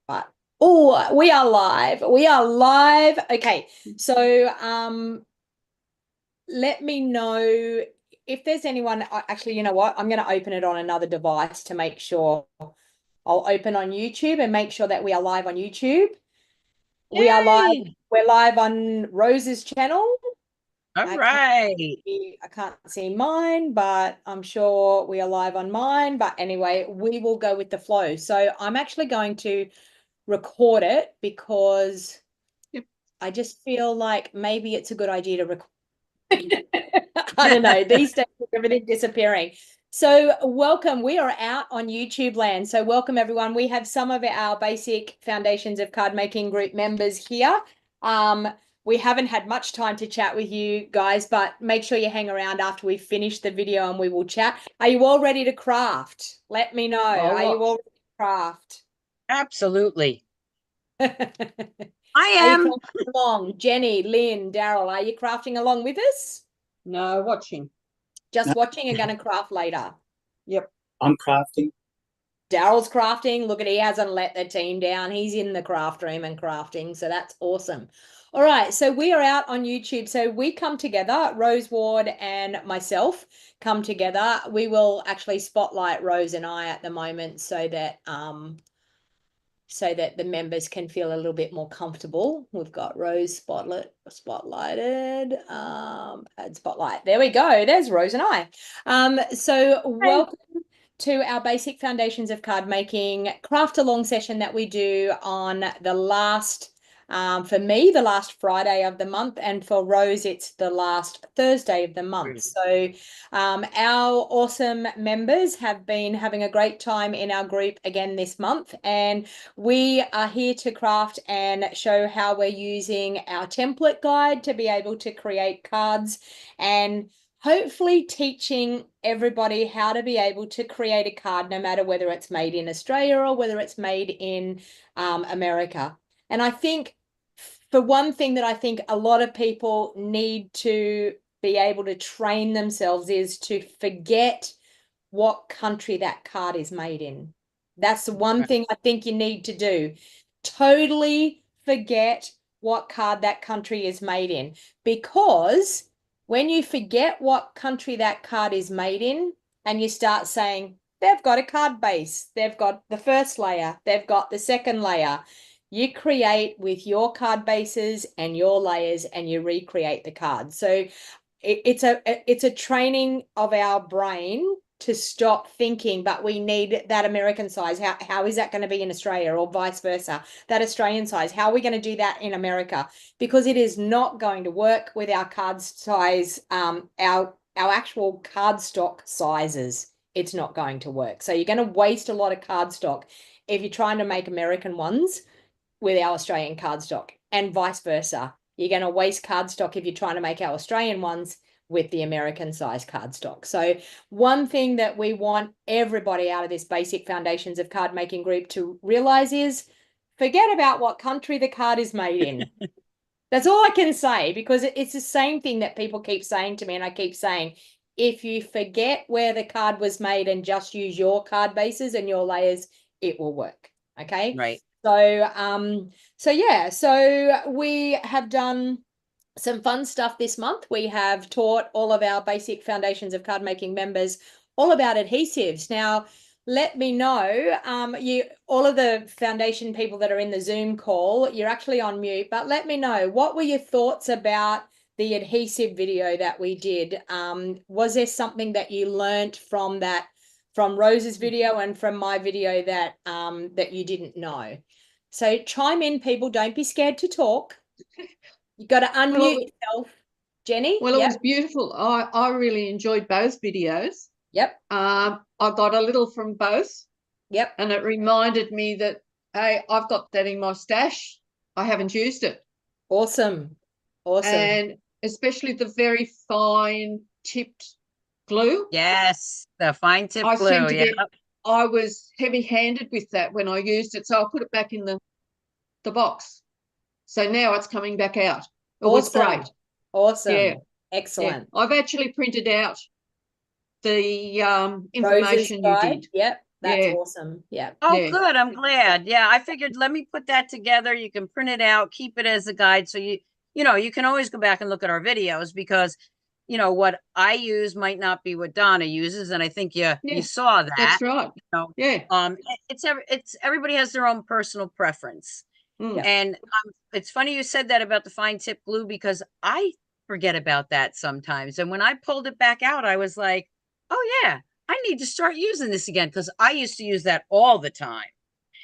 But oh, we are live. We are live. Okay. So let me know if there's anyone actually, you know what? I'm going to open it on another device to make sure. I'll open on YouTube and make sure that we are live on YouTube. We are live. Yay! We're live on Rose's channel. All I can't right. I can't see mine, but I'm sure we are live on mine. But anyway, we will go with the flow. So I'm actually going to record it because Yep. I just feel like maybe it's a good idea to record. I don't know. These days, everything disappearing. So, welcome. We are out on YouTube land. So, welcome everyone. We have some of our basic foundations of card making group members here. Um, we haven't had much time to chat with you guys, but make sure you hang around after we finish the video and we will chat. Are you all ready to craft? Let me know. Oh, Are you what? all ready to craft? Absolutely. I Are you am. crafting along? Jenny, Lynn, Daryl, are you crafting along with us? No, watching. Just No, watching and going to craft later. Yep. I'm crafting. Daryl's crafting. Look at, he hasn't let the team down. He's in the craft room and crafting. So that's awesome. All right. So we are out on YouTube. So we come together, Rose Ward and myself come together. We will actually spotlight Rose and I at the moment so that the members can feel a little bit more comfortable. We've got Rose spotlighted, add spotlight. There we go. There's Rose and I. So Hey. welcome to our basic foundations of card making craft along session that we do on the last for me, the last Friday of the month, and for Rose, it's the last Thursday of the month. So, our awesome members have been having a great time in our group again this month, and we are here to craft and show how we're using our template guide to be able to create cards and hopefully teaching everybody how to be able to create a card, no matter whether it's made in Australia or whether it's made in America. And I think for one thing that I think a lot of people need to be able to train themselves is to forget what country that card is made in. That's the one thing I think you need to do. Totally forget what card that country is made in, because when you forget what country that card is made in and you start saying, they've got a card base, they've got the first layer, they've got the second layer, you create with your card bases and your layers and you recreate the card. So it's a training of our brain to stop thinking, but we need that American size. How is that going to be in Australia, or vice versa? That Australian size, how are we going to do that in America? Because it is not going to work with our card size, our actual card stock sizes. It's not going to work. So you're going to waste a lot of card stock if you're trying to make American ones with our Australian card stock, and vice versa. You're going to waste card stock if you're trying to make our Australian ones with the American size card stock. So one thing that we want everybody out of this basic foundations of card making group to realize is forget about what country the card is made in. That's all I can say, because it's the same thing that people keep saying to me, and I keep saying, if you forget where the card was made and just use your card bases and your layers, it will work. Okay. Right. So yeah, so we have done some fun stuff this month. We have taught all of our basic foundations of card making members all about adhesives. Now, let me know, you all of the foundation people that are in the Zoom call, you're actually on mute, but let me know, what were your thoughts about the adhesive video that we did? Was there something that you learnt from that, from Rose's video and from my video, that that you didn't know? So chime in, people. Don't be scared to talk. You got to Well, unmute yourself. Jenny? it was Yep. beautiful. I really enjoyed both videos. Yep. I got a little from both, Yep. and it reminded me that, hey, I've got that in my stash. I haven't used it. Awesome. Awesome. And especially the very fine tipped glue. Yes, the fine tip I seem glue. to Yeah. get, I was heavy-handed with that when I used it, so I put it back in the box. So now it's coming back out. It was Awesome. great. Awesome. Yeah. Excellent. Yeah. I've actually printed out the Rose's information you guide. did. Yep. That's Yeah. awesome. Yeah. Oh, Yeah. good. I'm glad. Yeah, I figured let me put that together. You can print it out, keep it as a guide. So you can always go back and look at our videos because, what I use might not be what Donna uses. And I think you Yeah. saw that. That's right. know, Yeah. it's everybody has their own personal preference. Mm. And it's funny you said that about the fine tip glue because I forget about that sometimes. And when I pulled it back out, I was like, oh yeah, I need to start using this again because I used to use that all the time.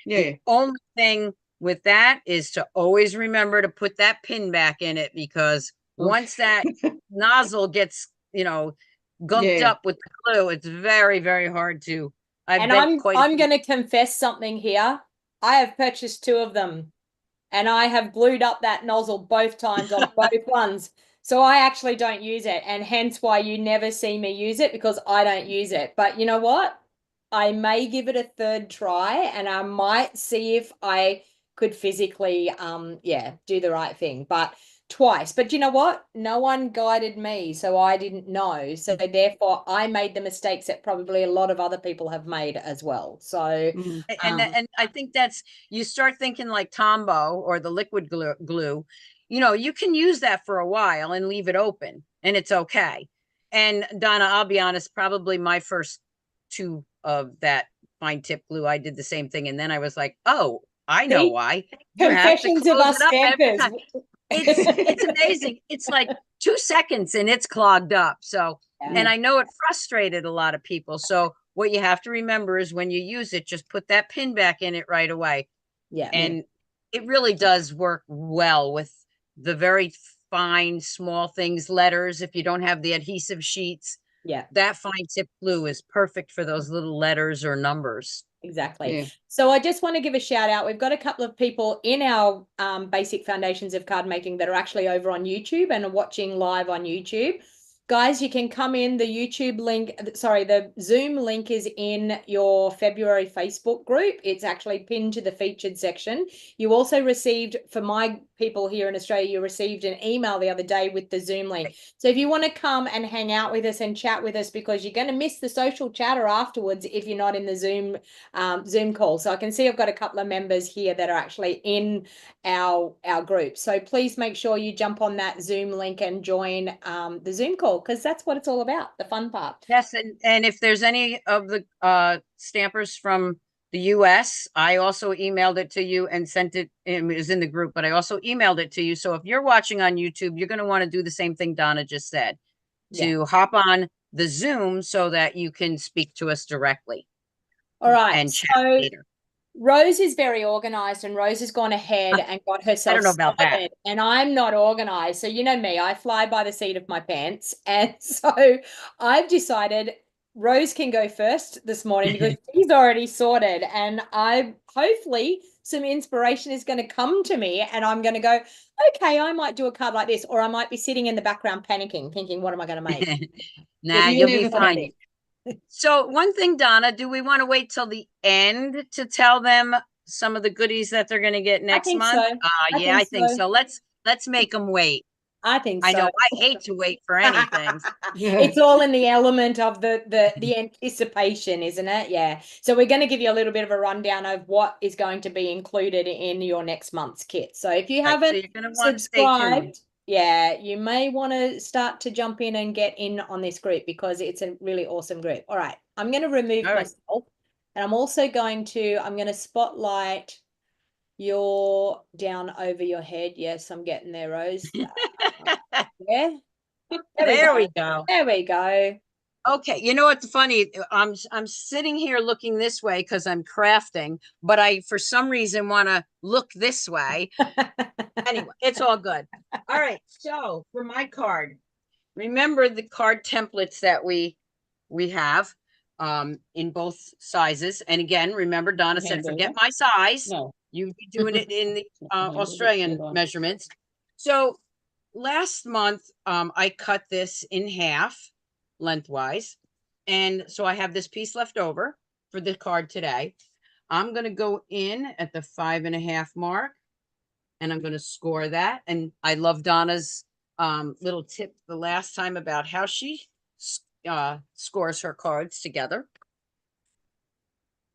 Yeah. The only thing with that is to always remember to put that pin back in it because once that nozzle gets, gunked Yeah. up with the glue, it's very, very hard to. And I'm going to confess something here. I have purchased 2 of them, and I have glued up that nozzle both times on both ones. So I actually don't use it, and hence why you never see me use it, because I don't use it. But you know what? I may give it a 3rd try, and I might see if I could physically do the right thing. But twice. But you know what? No one guided me, so I didn't know. So therefore I made the mistakes that probably a lot of other people have made as well. So and I think that's, you start thinking like Tombow or the liquid glue, you can use that for a while and leave it open and it's okay. And Donna, I'll be honest, probably my first 2 of that fine tip glue, I did the same thing. And then I was like, oh, I know why. You have to confessions of close us it up every stampers. time. It's amazing. It's like 2 seconds and it's clogged up. So, and I know it frustrated a lot of people. So what you have to remember is when you use it, just put that pin back in it right away. Yeah. And it really does work well with the very fine, small things, letters. If you don't have the adhesive sheets, Yeah. that fine tip glue is perfect for those little letters or numbers. Exactly. Yeah. So I just want to give a shout out. We've got a couple of people in our basic foundations of card making that are actually over on YouTube and are watching live on YouTube. Guys, you can come in the YouTube link. Sorry, the Zoom link is in your February Facebook group. It's actually pinned to the featured section. You also received, for my people here in Australia, you received an email the other day with the Zoom link. So if you want to come and hang out with us and chat with us, because you're going to miss the social chatter afterwards if you're not in the Zoom call. So I can see I've got a couple of members here that are actually in our group. So please make sure you jump on that Zoom link and join the Zoom call, because that's what it's all about, the fun part. Yes, and if there's any of the stampers from the US, I also emailed it to you and sent it. It was in the group, but I also emailed it to you. So if you're watching on YouTube, you're going to want to do the same thing Donna just said, to hop on the Zoom so that you can speak to us directly. All right. And chat so later. Rose is very organized, and Rose has gone ahead and got herself I don't know about started, that. and I'm not organized. So you know me, I fly by the seat of my pants. And so I've decided Rose can go first this morning because she's already sorted, and I hopefully some inspiration is going to come to me, and I'm going to go, okay, I might do a card like this, or I might be sitting in the background panicking, thinking, what am I going to make? Nah, you'll be fine. So one thing, Donna, do we want to wait till the end to tell them some of the goodies that they're going to get next month? So. I think so. Let's make them wait. I think so. I know I hate to wait for anything. It's all in the element of the anticipation, isn't it? Yeah. So we're going to give you a little bit of a rundown of what is going to be included in your next month's kit. So if you haven't you're going to want to stay tuned. yeah, you may want to start to jump in and get in on this group, because it's a really awesome group. All right. I'm going to remove myself, and I'm also going to spotlight your down over your head. Yes, I'm getting there, Rose. Yeah. There we go. There we go. Okay, you know what's funny? I'm sitting here looking this way because I'm crafting, but I for some reason want to look this way. Anyway, it's all good. All right. So for my card, remember the card templates that we have in both sizes. And again, remember Donna said, forget my size. No. You'd be doing it in the Australian measurements. So last month, I cut this in half lengthwise. And so I have this piece left over for the card today. I'm going to go in at the 5.5 mark, and I'm going to score that. And I love Donna's little tip the last time about how she scores her cards together.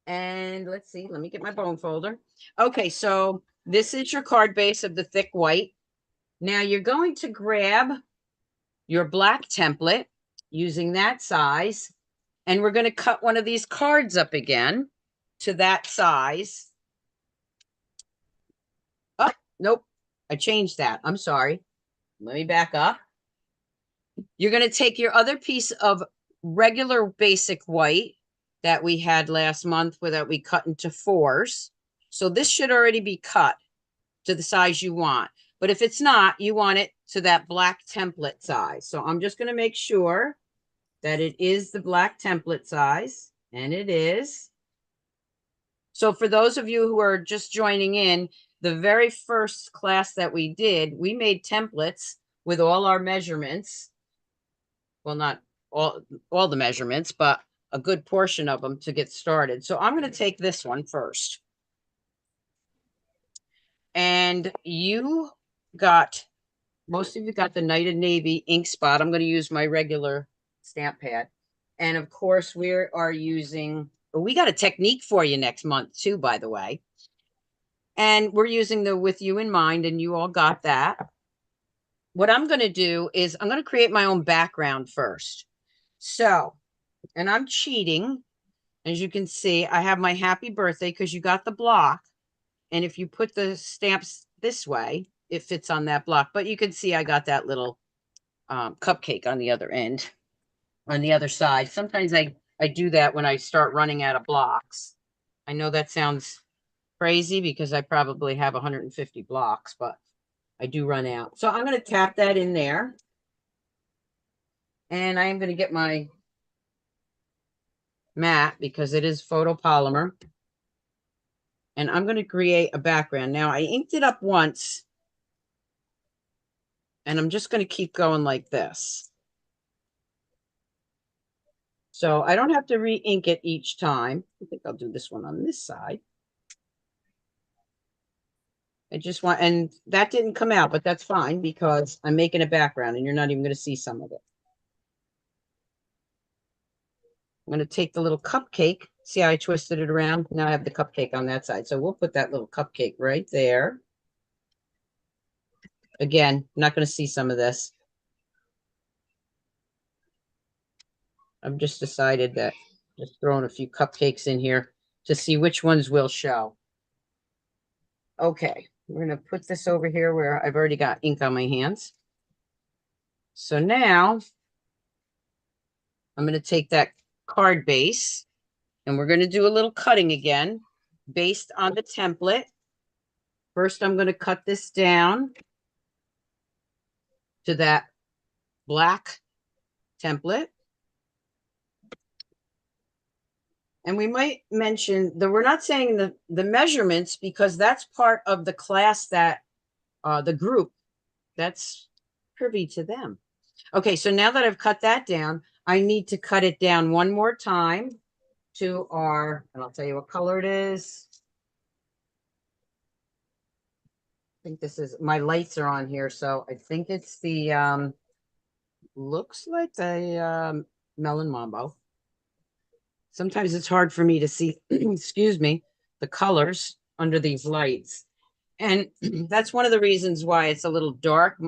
And let's see, let me get my bone folder. Okay, so this is your card base of the thick white. Now you're going to grab your black template using that size, and we're going to cut one of these cards up again to that size. Oh, nope, I changed that. I'm sorry. Let me back up. You're going to take your other piece of regular basic white that we had last month that we cut into 4s. So this should already be cut to the size you want. But if it's not, you want it to that black template size. So I'm just going to make sure that it is the black template size, and it is. So for those of you who are just joining in, the very first class that we did, we made templates with all our measurements. Well, not all the measurements, but a good portion of them to get started. So I'm going to take this one first. And most of you got the Night of Navy ink spot. I'm going to use my regular stamp pad. And of course, we got a technique for you next month too, by the way. And we're using the With You in Mind, and you all got that. What I'm going to do is I'm going to create my own background first. So, and I'm cheating. As you can see, I have my happy birthday because you got the block. And if you put the stamps this way, it fits on that block. But you can see I got that little cupcake on the other end, on the other side. Sometimes I do that when I start running out of blocks. I know that sounds crazy because I probably have 150 blocks, but I do run out. So I'm going to tap that in there. And I am going to get my mat because it is photopolymer. And I'm going to create a background. Now I inked it up once. And I'm just going to keep going like this. So I don't have to re-ink it each time. I think I'll do this one on this side. I just want, and that didn't come out, but that's fine because I'm making a background and you're not even going to see some of it. I'm going to take the little cupcake. See how I twisted it around? Now I have the cupcake on that side. So we'll put that little cupcake right there. Again, I'm not going to see some of this. I've just decided that just throwing a few cupcakes in here to see which ones will show. Okay, we're going to put this over here where I've already got ink on my hands. So now I'm going to take that card base and we're going to do a little cutting again based on the template. First, I'm going to cut this down to that black template. And we might mention that we're not saying the measurements because that's part of the class that the group that's privy to them. Okay, so now that I've cut that down, I need to cut it down one more time to our, and I'll tell you what color it is. I think this is, my lights are on here, so I think it's the, looks like the Melon Mambo. Sometimes it's hard for me to see, excuse me, the colors under these lights. And that's one of the reasons why it's a little dark.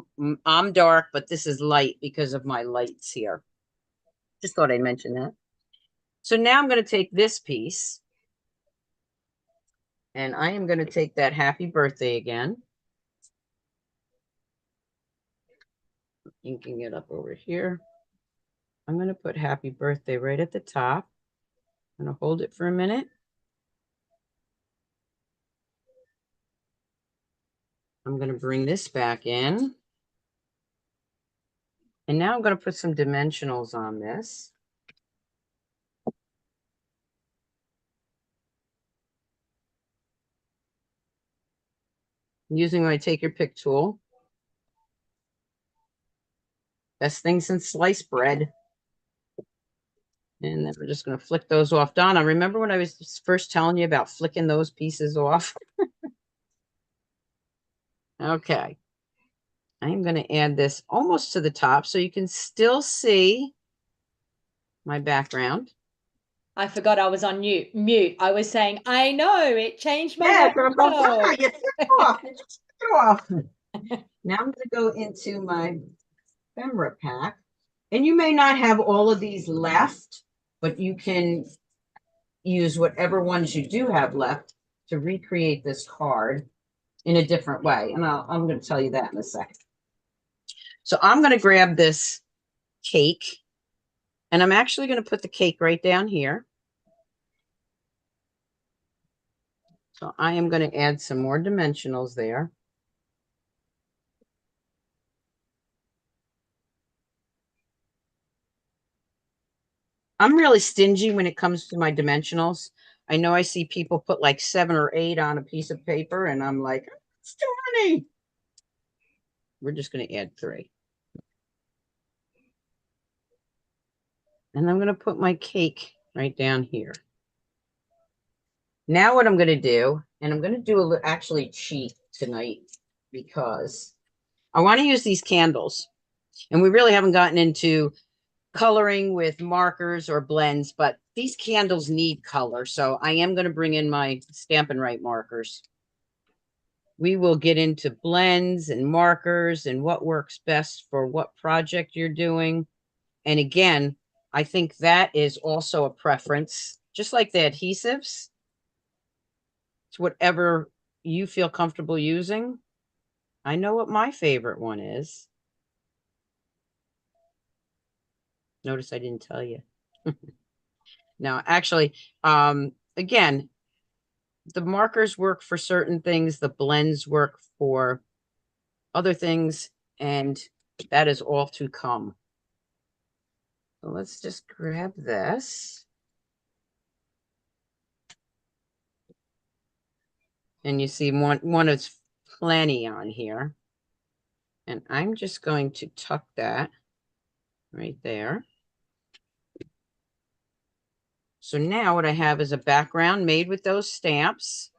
I'm dark, but this is light because of my lights here. Just thought I'd mention that. So now I'm going to take this piece. And I am going to take that happy birthday again. Inking it up over here. I'm going to put happy birthday right at the top. I'm going to hold it for a minute. I'm going to bring this back in. And now I'm going to put some dimensionals on this. I'm using my take your pick tool. Best thing since sliced bread. And then we're just going to flick those off. Donna, remember when I was first telling you about flicking those pieces off? Okay. I'm going to add this almost to the top so you can still see my background. I forgot I was on mute. I was saying, I know it changed my Yeah, mind. but Donna, you took it off. You just took it off. Now I'm going to go into my ephemera pack. And you may not have all of these left, but you can use whatever ones you do have left to recreate this card in a different way. And I'm going to tell you that in a second. So I'm going to grab this cake, and I'm actually going to put the cake right down here. So I am going to add some more dimensionals there. I'm really stingy when it comes to my dimensionals. I know I see people put like 7 or 8 on a piece of paper, and I'm like, it's too many. We're just going to add 3. And I'm going to put my cake right down here. Now what I'm going to do, and I'm going to do actually cheat tonight because I want to use these candles. And we really haven't gotten into coloring with markers or blends, but these candles need color. So I am going to bring in my Stampin' Write markers. We will get into blends and markers and what works best for what project you're doing. And again, I think that is also a preference, just like the adhesives. It's whatever you feel comfortable using. I know what my favorite one is. Notice I didn't tell you. Now, actually, again, the markers work for certain things. The blends work for other things. And that is all to come. So let's just grab this. And you see one is plenty on here. And I'm just going to tuck that right there. So now what I have is a background made with those stamps.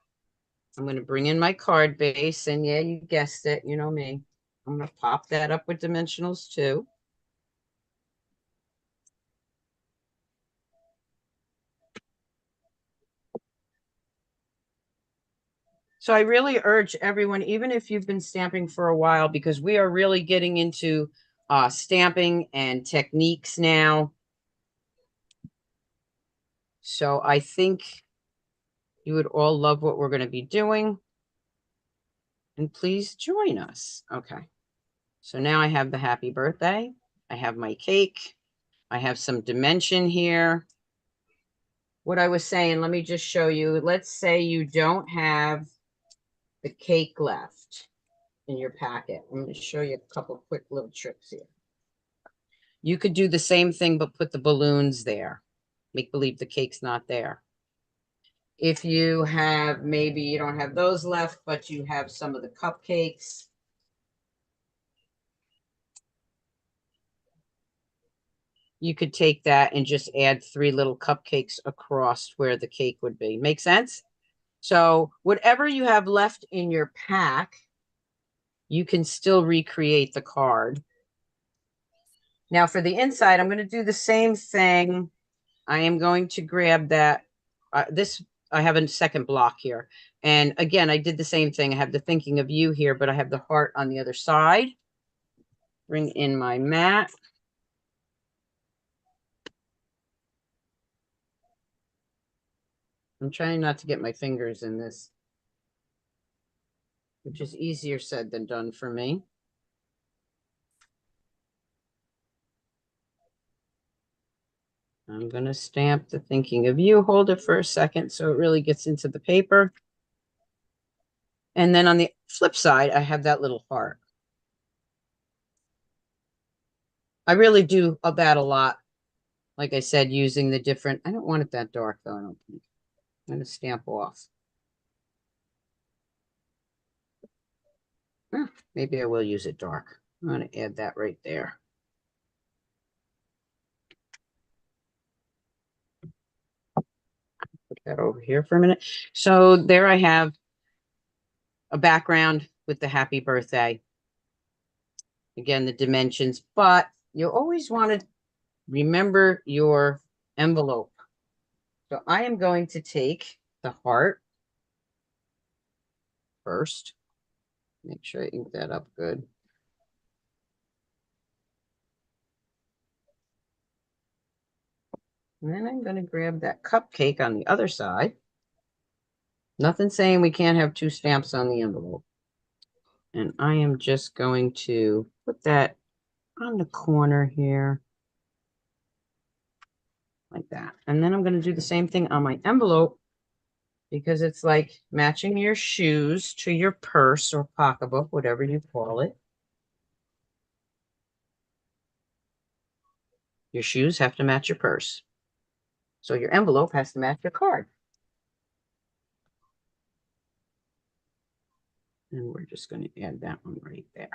I'm going to bring in my card base. And yeah, you guessed it. You know me. I'm going to pop that up with dimensionals too. So I really urge everyone, even if you've been stamping for a while, because we are really getting into stamping and techniques now. So I think you would all love what we're going to be doing. And please join us. Okay. So now I have the happy birthday. I have my cake. I have some dimension here. What I was saying, let me just show you. Let's say you don't have the cake left in your packet. I'm going to show you a couple quick little tricks here. You could do the same thing, but put the balloons there. Make believe the cake's not there. If you have, maybe you don't have those left, but you have some of the cupcakes. You could take that and just add 3 little cupcakes across where the cake would be. Make sense? So whatever you have left in your pack, you can still recreate the card. Now for the inside, I'm going to do the same thing. I am going to grab that. I have a second block here. And again, I did the same thing. I have the thinking of you here, but I have the heart on the other side. Bring in my mat. I'm trying not to get my fingers in this, which is easier said than done for me. I'm going to stamp the thinking of you. Hold it for a second so it really gets into the paper. And then on the flip side, I have that little heart. I really do that a lot. Like I said, using the different, I don't want it that dark though, I don't think. I'm going to stamp off. Maybe I will use it dark. I'm going to add that right there. Put that over here for a minute. So there I have a background with the happy birthday. Again, the dimensions, but you always want to remember your envelope. So I am going to take the heart first. Make sure I ink that up good. And then I'm going to grab that cupcake on the other side. Nothing saying we can't have 2 stamps on the envelope. And I am just going to put that on the corner here. Like that. And then I'm going to do the same thing on my envelope because it's like matching your shoes to your purse or pocketbook, whatever you call it. Your shoes have to match your purse. So your envelope has to match your card. And we're just going to add that one right there.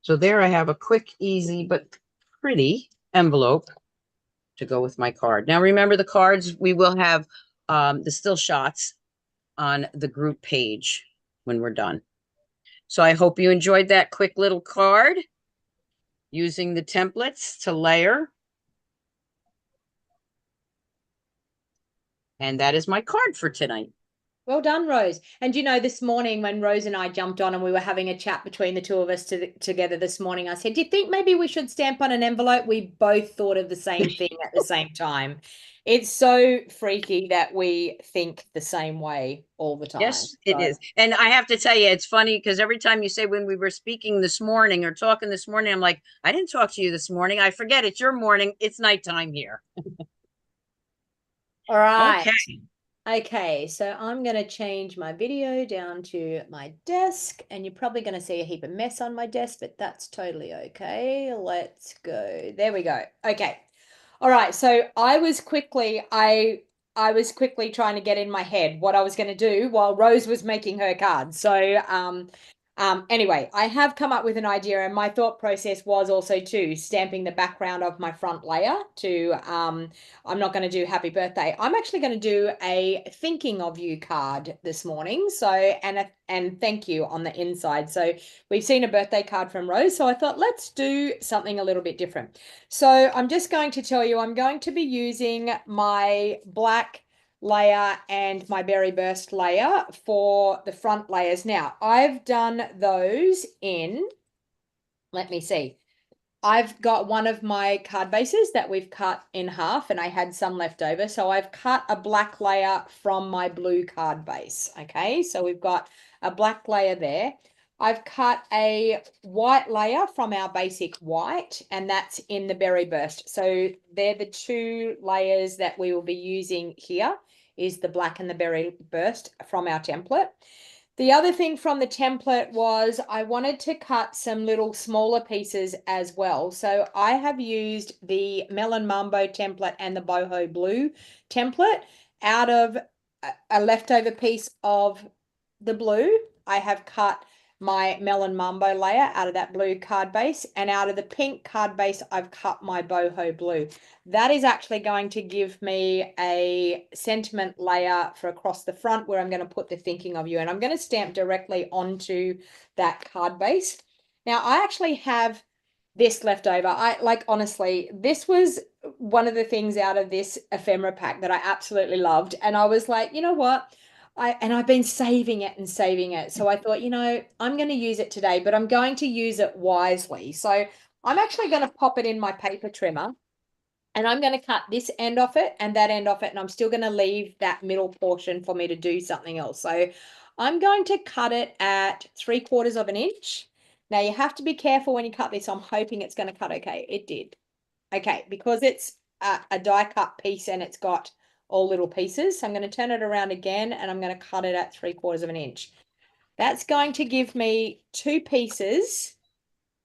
So there I have a quick, easy, but pretty envelope to go with my card. Now, remember the cards, we will have the still shots on the group page when we're done. So I hope you enjoyed that quick little card using the templates to layer. And that is my card for tonight. Well done, Rose. And you know, this morning when Rose and I jumped on and we were having a chat between the two of us together this morning, I said, do you think maybe we should stamp on an envelope? We both thought of the same thing at the same time. It's so freaky that we think the same way all the time. Yes, it is. And I have to tell you, it's funny because every time you say when we were speaking this morning or talking this morning, I'm like, I didn't talk to you this morning. I forget it's your morning. It's nighttime here. All right. Okay. Okay, so I'm going to change my video down to my desk, and you're probably going to see a heap of mess on my desk, but that's totally okay. Let's go. There we go. Okay. All right, so I was quickly trying to get in my head what I was going to do while Rose was making her cards. So anyway, I have come up with an idea, and my thought process was also to stamping the background of my front layer to I'm not going to do happy birthday. I'm actually going to do a thinking of you card this morning. So and thank you on the inside. So we've seen a birthday card from Rose, so I thought let's do something a little bit different. So I'm just going to tell you I'm going to be using my black layer and my berry burst layer for the front layers. Now, I've done those in, let me see. I've got one of my card bases that we've cut in half and I had some left over. So I've cut a black layer from my blue card base. Okay, so we've got a black layer there. I've cut a white layer from our basic white, and that's in the berry burst. So they're the 2 layers that we will be using here, is the black and the berry burst from our template. The other thing from the template was I wanted to cut some little smaller pieces as well. So I have used the Melon Mambo template and the Boho Blue template. Out of a leftover piece of the blue, I have cut my Melon Mambo layer out of that blue card base, and out of the pink card base, I've cut my Boho Blue. That is actually going to give me a sentiment layer for across the front where I'm going to put the thinking of you, and I'm going to stamp directly onto that card base. Now, I actually have this left over. Honestly, this was one of the things out of this ephemera pack that I absolutely loved, and I was like, you know what? I've been saving it and saving it. So I thought, you know, I'm going to use it today, but I'm going to use it wisely. So I'm actually going to pop it in my paper trimmer, and I'm going to cut this end off it and that end off it. And I'm still going to leave that middle portion for me to do something else. So I'm going to cut it at 3/4 of an inch. Now you have to be careful when you cut this. I'm hoping it's going to cut okay. It did. Okay, because it's a die cut piece and it's got all little pieces. So I'm going to turn it around again and I'm going to cut it at 3/4 of an inch. That's going to give me 2 pieces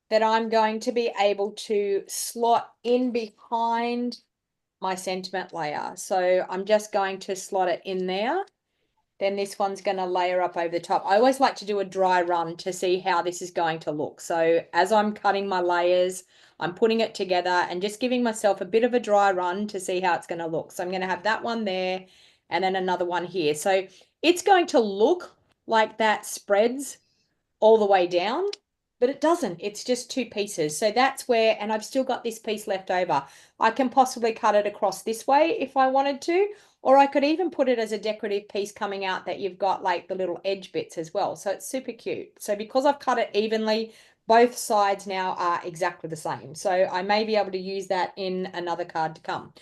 that I'm going to be able to slot in behind my sentiment layer. So I'm just going to slot it in there. Then this one's going to layer up over the top. I always like to do a dry run to see how this is going to look. So as I'm cutting my layers, I'm putting it together and just giving myself a bit of a dry run to see how it's going to look. So I'm going to have that one there and then another one here. So it's going to look like that spreads all the way down, but it doesn't. It's just two pieces. So that's where, and I've still got this piece left over. I can possibly cut it across this way if I wanted to, or I could even put it as a decorative piece coming out that you've got like the little edge bits as well. So it's super cute. So because I've cut it evenly, both sides now are exactly the same. So I may be able to use that in another card to come.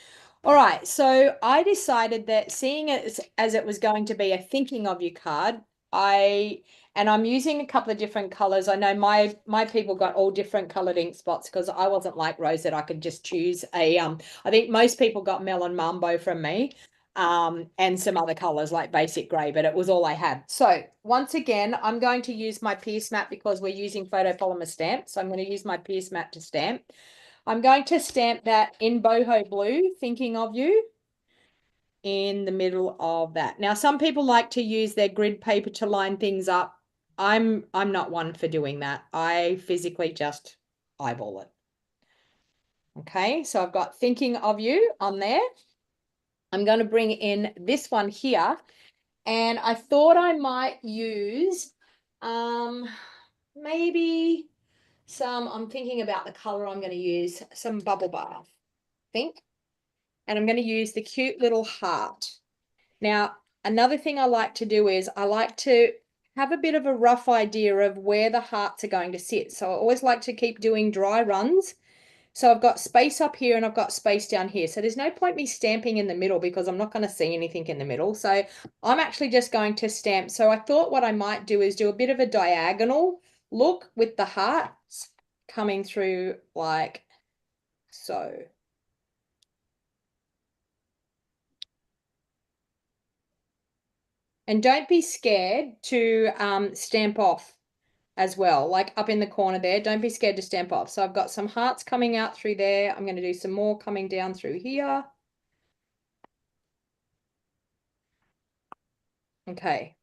All right, so I decided that seeing it as it was going to be a thinking of you card, and I'm using a couple of different colors. I know my people got all different colored ink spots because I wasn't like Rose that I could just choose a I think most people got Melon Mambo from me. And some other colors like basic gray, but it was all I had. So once again, I'm going to use my Pierce mat because we're using photopolymer stamps. So I'm going to use my Pierce mat to stamp. I'm going to stamp that in boho blue, thinking of you, in the middle of that. Now, some people like to use their grid paper to line things up. I'm not one for doing that. I physically just eyeball it. Okay, so I've got thinking of you on there. I'm going to bring in this one here, and I thought I might use maybe some, I'm thinking about the color I'm going to use, some bubble bath, I think. And I'm going to use the cute little heart. Now, another thing I like to do is I like to have a bit of a rough idea of where the hearts are going to sit. So I always like to keep doing dry runs. So I've got space up here and I've got space down here. So there's no point me stamping in the middle because I'm not going to see anything in the middle. So I'm actually just going to stamp. So I thought what I might do is do a bit of a diagonal look with the hearts coming through like so. And don't be scared to stamp off as well, like up in the corner there. Don't be scared to stamp off. So I've got some hearts coming out through there. I'm going to do some more coming down through here. Okay.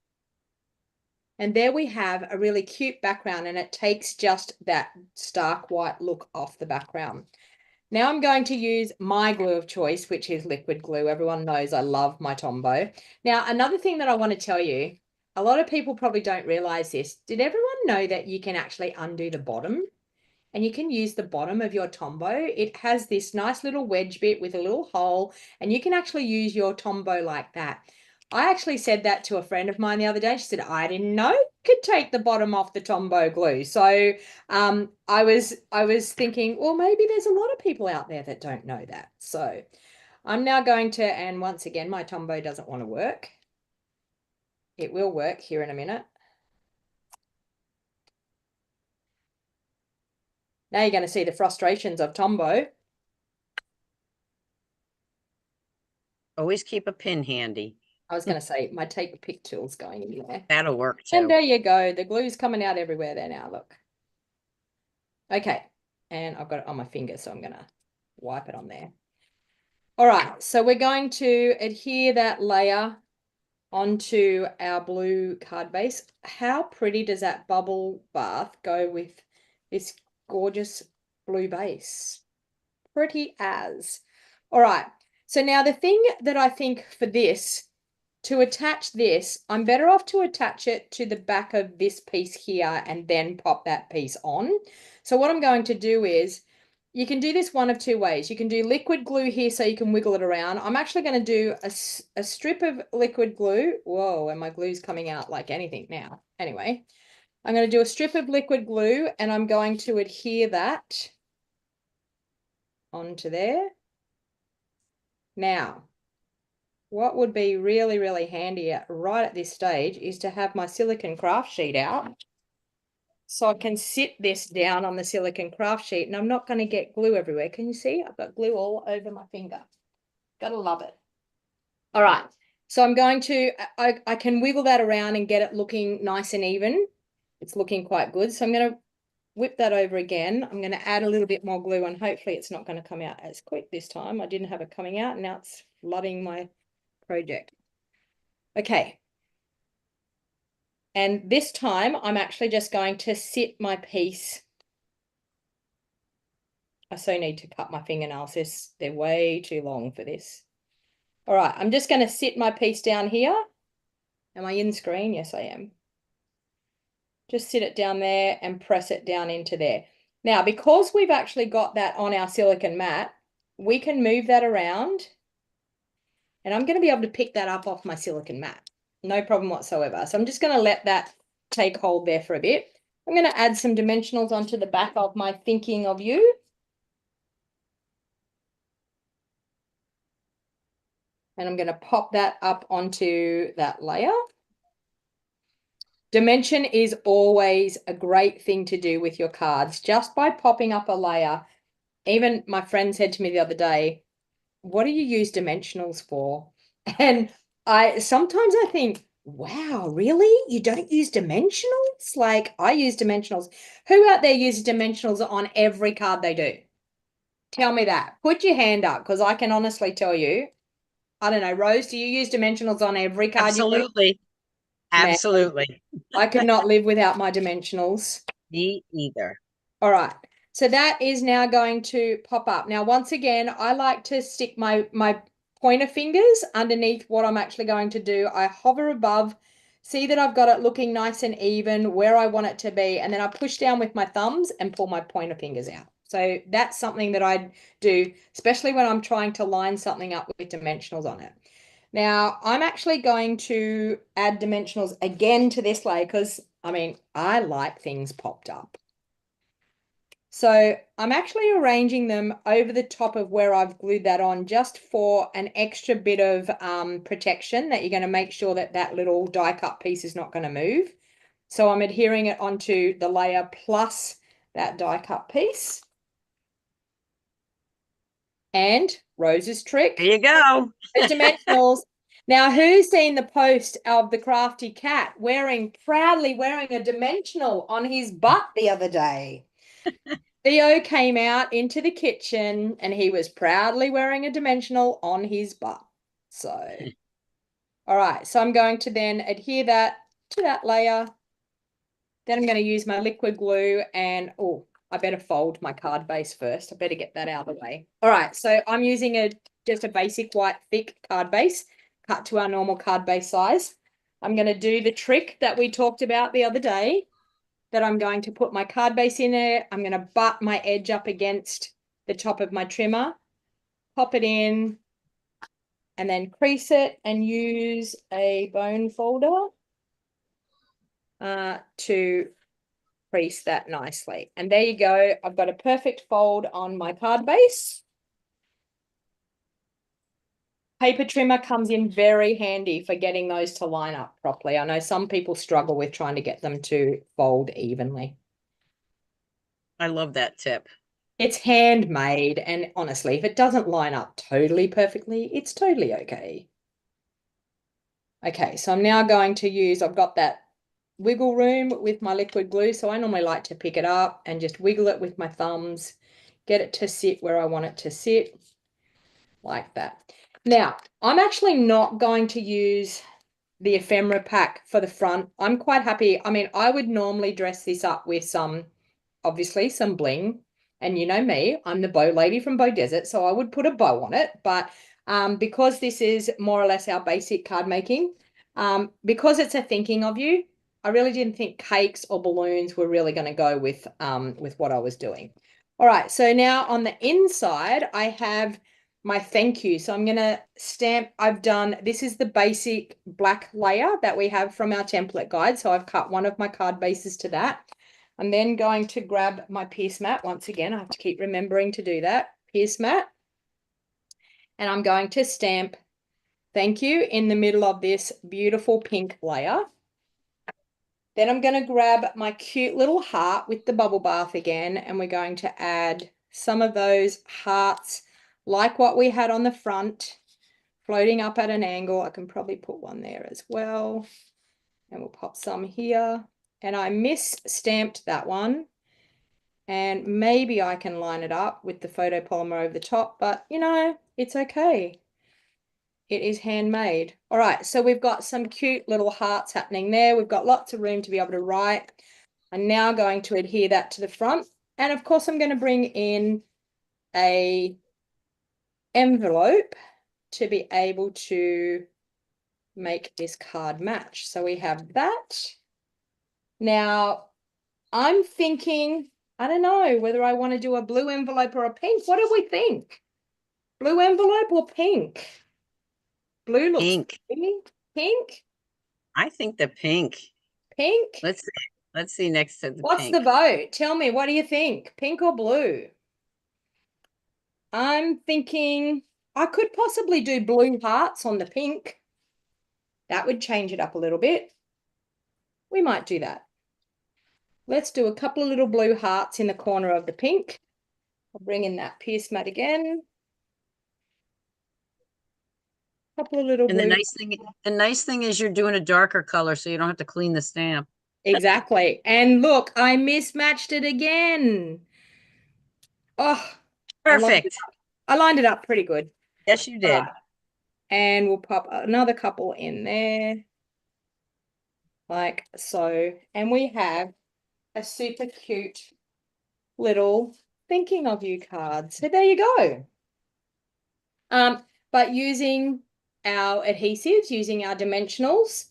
And there we have a really cute background, and it takes just that stark white look off the background. Now I'm going to use my glue of choice, which is liquid glue. Everyone knows I love my Tombow. Now, another thing that I want to tell you, a lot of people probably don't realize this. Did everyone know that you can actually undo the bottom? And you can use the bottom of your Tombow. It has this nice little wedge bit with a little hole, and you can actually use your Tombow like that. I actually said that to a friend of mine the other day. She said, I didn't know you could take the bottom off the Tombow glue. So I was thinking, well, maybe there's a lot of people out there that don't know that. So I'm now going to, and once again, my Tombow doesn't want to work. It will work here in a minute. Now you're going to see the frustrations of Tombow. Always keep a pin handy. I was going to say my take a pick tool's going in there. That'll work too. And there you go. The glue's coming out everywhere there now, look. Okay, and I've got it on my finger, so I'm going to wipe it on there. All right, so we're going to adhere that layer onto our blue card base. How pretty does that bubble bath go with this gorgeous blue base? Pretty as. All right, so now the thing that I think for this, to attach this, I'm better off to attach it to the back of this piece here and then pop that piece on. So what I'm going to do is, you can do this one of two ways. You can do liquid glue here so you can wiggle it around. I'm actually going to do a strip of liquid glue. Whoa, and my glue's coming out like anything now. Anyway, I'm going to do a strip of liquid glue and I'm going to adhere that onto there. Now, what would be really, really handy right at this stage is to have my silicone craft sheet out. So I can sit this down on the silicone craft sheet and I'm not going to get glue everywhere. Can you see? I've got glue all over my finger. Gotta love it. All right. So I'm going to, I can wiggle that around and get it looking nice and even. It's looking quite good. So I'm going to whip that over again. I'm going to add a little bit more glue and hopefully it's not going to come out as quick this time. I didn't have it coming out and now it's flooding my project. Okay. And this time I'm actually just going to sit my piece. I so need to cut my fingernails. They're way too long for this. All right, I'm just going to sit my piece down here. Am I in screen? Yes, I am. Just sit it down there and press it down into there. Now, because we've actually got that on our silicone mat, we can move that around, and I'm going to be able to pick that up off my silicone mat. No problem whatsoever. So I'm just going to let that take hold there for a bit. I'm going to add some dimensionals onto the back of my thinking of you. And I'm going to pop that up onto that layer. Dimension is always a great thing to do with your cards. Just by popping up a layer, even my friend said to me the other day, what do you use dimensionals for? And sometimes I think, wow, really? You don't use dimensionals? Like, I use dimensionals. Who out there uses dimensionals on every card they do? Tell me that. Put your hand up, because I can honestly tell you, I don't know, Rose, do you use dimensionals on every card you do? Absolutely. Man, Absolutely. I could not live without my dimensionals. Me either. All right. So that is now going to pop up. Now, once again, I like to stick my pointer fingers underneath what I'm actually going to do. I hover above, see that I've got it looking nice and even where I want it to be, and then I push down with my thumbs and pull my pointer fingers out. So that's something that I do, especially when I'm trying to line something up with dimensionals on it. Now, I'm actually going to add dimensionals again to this layer because, I mean, I like things popped up. So I'm actually arranging them over the top of where I've glued that on, just for an extra bit of protection, that you're going to make sure that that little die cut piece is not going to move. So I'm adhering it onto the layer plus that die cut piece. And Rose's trick. There you go. Dimensionals. Now, who's seen the post of the crafty cat proudly wearing a dimensional on his butt the other day? Theo came out into the kitchen and he was proudly wearing a dimensional on his butt. So, all right. So I'm going to then adhere that to that layer. Then I'm going to use my liquid glue and, oh, I better fold my card base first. I better get that out of the way. All right. So I'm using just a basic white thick card base, cut to our normal card base size. I'm going to do the trick that we talked about the other day, that I'm going to put my card base in there. I'm going to butt my edge up against the top of my trimmer, pop it in, and then crease it and use a bone folder to crease that nicely. And there you go. I've got a perfect fold on my card base. Paper trimmer comes in very handy for getting those to line up properly. I know some people struggle with trying to get them to fold evenly. I love that tip. It's handmade, and honestly, if it doesn't line up totally perfectly, it's totally okay. Okay, so I'm now going to use, I've got that wiggle room with my liquid glue, so I normally like to pick it up and just wiggle it with my thumbs, get it to sit where I want it to sit, like that. Now, I'm actually not going to use the ephemera pack for the front. I'm quite happy. I mean, I would normally dress this up with obviously some bling. And you know me, I'm the bow lady from Bow Desert, so I would put a bow on it. But because this is more or less our basic card making, because it's a thinking of you, I really didn't think cakes or balloons were really going to go with what I was doing. All right, so now on the inside, I have my thank you. So I'm going to stamp, this is the basic black layer that we have from our template guide. So I've cut one of my card bases to that. I'm then going to grab my pierce mat. Once again, I have to keep remembering to do that. Pierce mat. And I'm going to stamp thank you in the middle of this beautiful pink layer. Then I'm going to grab my cute little heart with the bubble bath again, and we're going to add some of those hearts like what we had on the front, floating up at an angle. I can probably put one there as well. And we'll pop some here. And I mis-stamped that one. And maybe I can line it up with the photopolymer over the top, but you know, it's okay. It is handmade. All right, so we've got some cute little hearts happening there. We've got lots of room to be able to write. I'm now going to adhere that to the front. And of course, I'm going to bring in a envelope to be able to make this card match. So we have that. Now, I'm thinking, I don't know whether I want to do a blue envelope or a pink. What do we think? Blue envelope or pink? Blue looks Pink. pretty. Pink? I think the pink. Pink? Let's see. Let's see next to the What's the pink. vote? Tell me, what do you think? Pink or blue? I'm thinking I could possibly do blue hearts on the pink. That would change it up a little bit. We might do that. Let's do a couple of little blue hearts in the corner of the pink. I'll bring in that Pierce mat again. Couple of little And blue. the nice thing is you're doing a darker color, so you don't have to clean the stamp. Exactly. And look, I mismatched it again. Oh, Perfect. I lined it up pretty good. Yes, you did. And we'll pop another couple in there. Like so. And we have a super cute little thinking of you card. So there you go. But using our adhesives, using our dimensionals,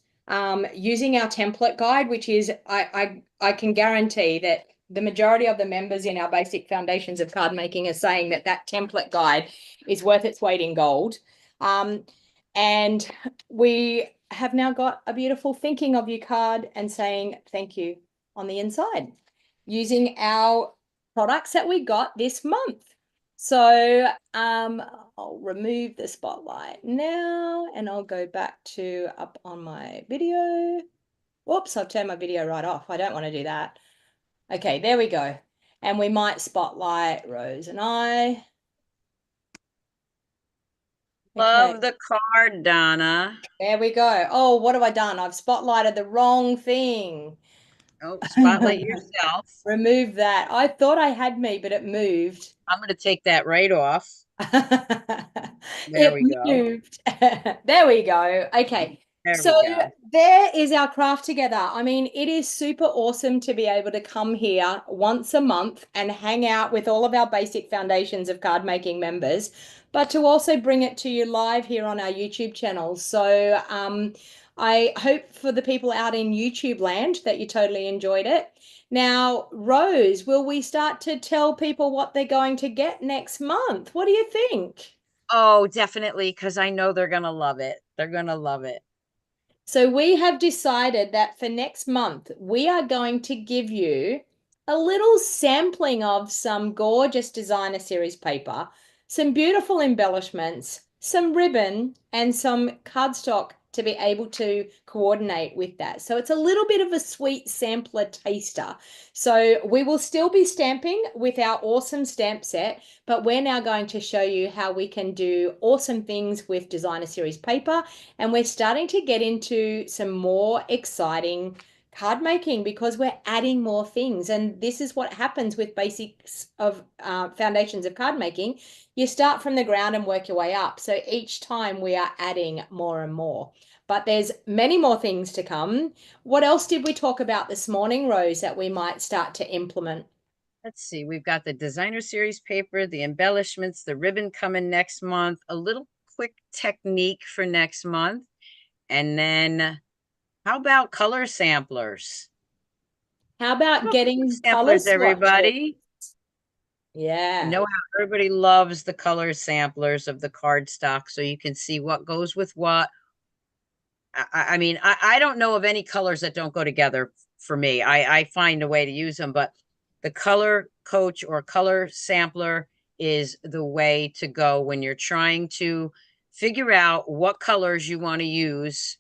using our template guide, which is I can guarantee that the majority of the members in our basic foundations of card making are saying that that template guide is worth its weight in gold. And we have now got a beautiful thinking of you card and saying thank you on the inside using our products that we got this month. So I'll remove the spotlight now and I'll go back to up on my video. Whoops, I've turned my video right off. I don't want to do that. Okay, there we go. And we might spotlight Rose and I. Love Okay, the card, Donna. there we go. Oh, what have I done? I've spotlighted the wrong thing. Oh, spotlight yourself. Remove that. I thought I had me, but it moved. I'm going to take that right off. There It we go. moved. There we go. Okay. There So we go. there is our craft together. I mean, it is super awesome to be able to come here once a month and hang out with all of our basic foundations of card making members, but to also bring it to you live here on our YouTube channel. So I hope for the people out in YouTube land that you totally enjoyed it. Now, Rose, will we start to tell people what they're going to get next month? What do you think? Oh, definitely, because I know they're going to love it. They're going to love it. So we have decided that for next month, we are going to give you a little sampling of some gorgeous designer series paper, some beautiful embellishments, some ribbon, and some cardstock to be able to coordinate with that. So it's a little bit of a sweet sampler taster. So we will still be stamping with our awesome stamp set, but we're now going to show you how we can do awesome things with designer series paper. And we're starting to get into some more exciting card making because we're adding more things. And this is what happens with basics of foundations of card making. You start from the ground and work your way up. So each time we are adding more and more. But there's many more things to come. What else did we talk about this morning, Rose, that we might start to implement? Let's see. We've got the designer series paper, the embellishments, the ribbon coming next month, a little quick technique for next month. And then how about color samplers? How about getting color Samplers, swatches? everybody. Yeah. You know how everybody loves the color samplers of the cardstock, so you can see what goes with what. I mean, I don't know of any colors that don't go together for me. I find a way to use them, but the color coach or color sampler is the way to go when you're trying to figure out what colors you want to use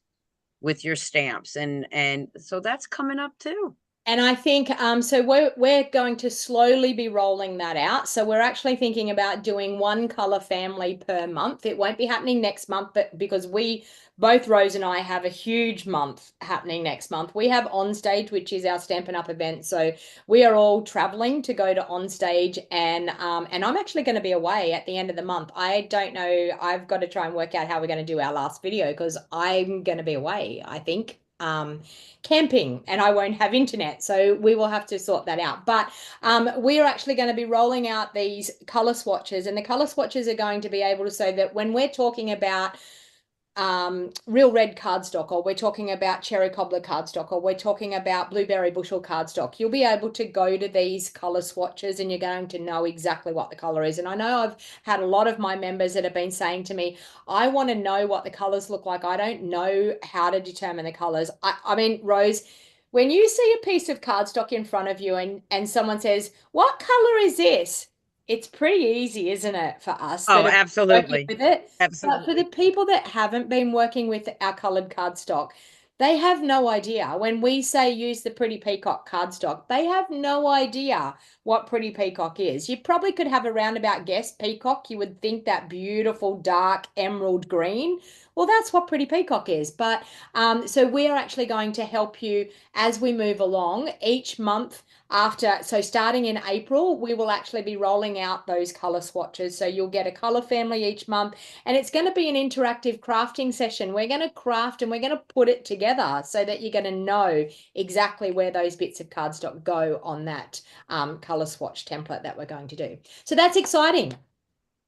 with your stamps. And so that's coming up too. And I think so we're going to slowly be rolling that out. So we're actually thinking about doing one color family per month. It won't be happening next month, but because we both Rose and I have a huge month happening next month. We have On Stage, which is our Stampin' Up event. So we are all traveling to go to On Stage, and I'm actually going to be away at the end of the month. I don't know. I've got to try and work out how we're going to do our last video because I'm going to be away, I think. Camping, and I won't have internet, so we will have to sort that out. But we are actually going to be rolling out these color swatches, and the color swatches are going to be able to, so that when we're talking about real red cardstock, or we're talking about cherry cobbler cardstock, or we're talking about blueberry bushel cardstock, you'll be able to go to these color swatches and you're going to know exactly what the color is. And I know I've had a lot of my members that have been saying to me, I want to know what the colors look like. I don't know how to determine the colors. I mean, Rose, when you see a piece of cardstock in front of you and someone says, what color is this? It's pretty easy, isn't it, for us that Oh, are working absolutely. with it? But for the Absolutely. people that haven't been working with our colored cardstock, they have no idea. When we say use the Pretty Peacock cardstock, they have no idea what Pretty Peacock is. You probably could have a roundabout guess. Peacock, you would think that beautiful dark emerald green. Well, that's what Pretty Peacock is. But so we're actually going to help you as we move along each month. So starting in April, we will actually be rolling out those color swatches. So you'll get a color family each month, and it's going to be an interactive crafting session. We're going to craft and we're going to put it together so that you're going to know exactly where those bits of cardstock go on that color swatch template that we're going to do. So that's exciting.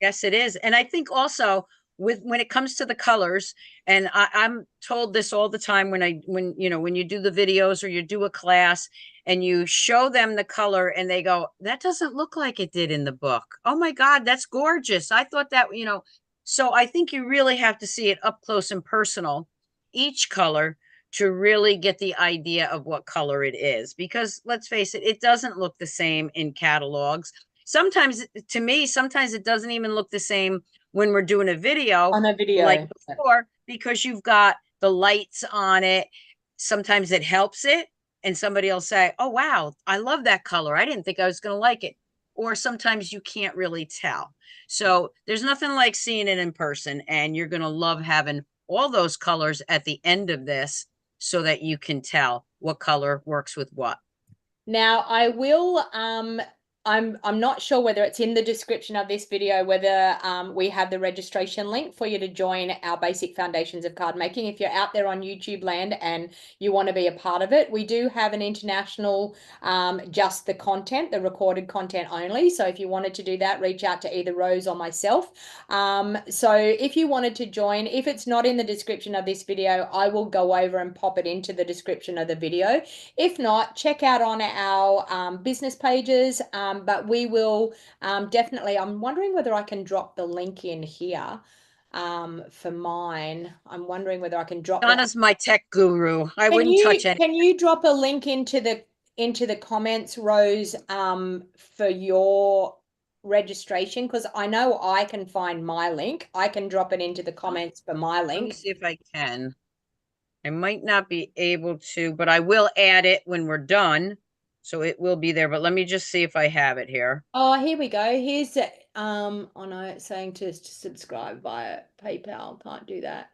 Yes, it is. And I think also when it comes to the colors, and I'm told this all the time when you do the videos or you do a class and you show them the color and they go, that doesn't look like it did in the book. Oh my God, that's gorgeous. I thought that, so I think you really have to see it up close and personal, each color, to really get the idea of what color it is. Because let's face it, it doesn't look the same in catalogs. Sometimes, to me, sometimes it doesn't even look the same when we're doing a video On a video. like before, because you've got the lights on it. Sometimes it helps it, and somebody will say, oh wow, I love that color, I didn't think I was going to like it. Or sometimes you can't really tell. So there's nothing like seeing it in person, and you're going to love having all those colors at the end of this so that you can tell what color works with what. Now I will I'm not sure whether it's in the description of this video, whether we have the registration link for you to join our basic foundations of card making. If you're out there on YouTube land and you want to be a part of it, we do have an international, just the content, the recorded content only. So if you wanted to do that, reach out to either Rose or myself. So if you wanted to join, if it's not in the description of this video, I will go over and pop it into the description of the video. If not, check out on our business pages. But we will definitely, I'm wondering whether I can drop the link in here for mine. I'm wondering whether I can drop Donna's my tech guru. I wouldn't touch it. Can you drop a link into the comments, Rose, for your registration? Because I know I can find my link. I can drop it into the comments for my link. Let me see if I can. I might not be able to, but I will add it when we're done. So it will be there, but let me just see if I have it here. Oh, here we go. Here's oh no, it's saying to subscribe via PayPal. Can't do that.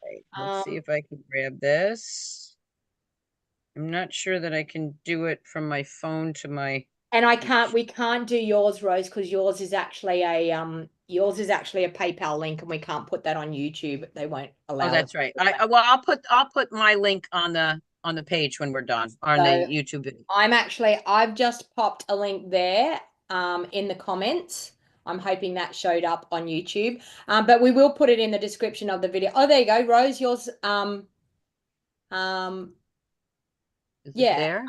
Okay, let's see if I can grab this. I'm not sure that I can do it from my phone to my. And we can't do yours, Rose, because yours is actually a PayPal link, and we can't put that on YouTube. They won't allow. Oh, that's right. I'll put my link on the page when we're done on the YouTube video. I've just popped a link there in the comments. I'm hoping that showed up on YouTube. But we will put it in the description of the video. Oh, there you go, Rose. Yours Is yeah, it there?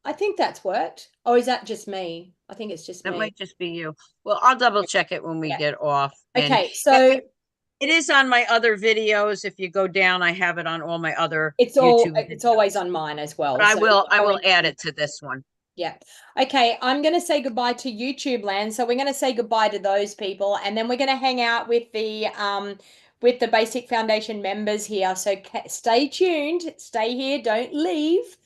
I think that's worked. Or is that just me? I think it's just That me. might just be you. Well, I'll double check it when we get off. Okay, so it is on my other videos. If you go down, I have it on all my other it's YouTube it's always on mine as well. But I will add it to this one. Yeah. Okay, I'm going to say goodbye to YouTube land. So we're going to say goodbye to those people, and then we're going to hang out with the Basic Foundation members here. So stay tuned, stay here, don't leave.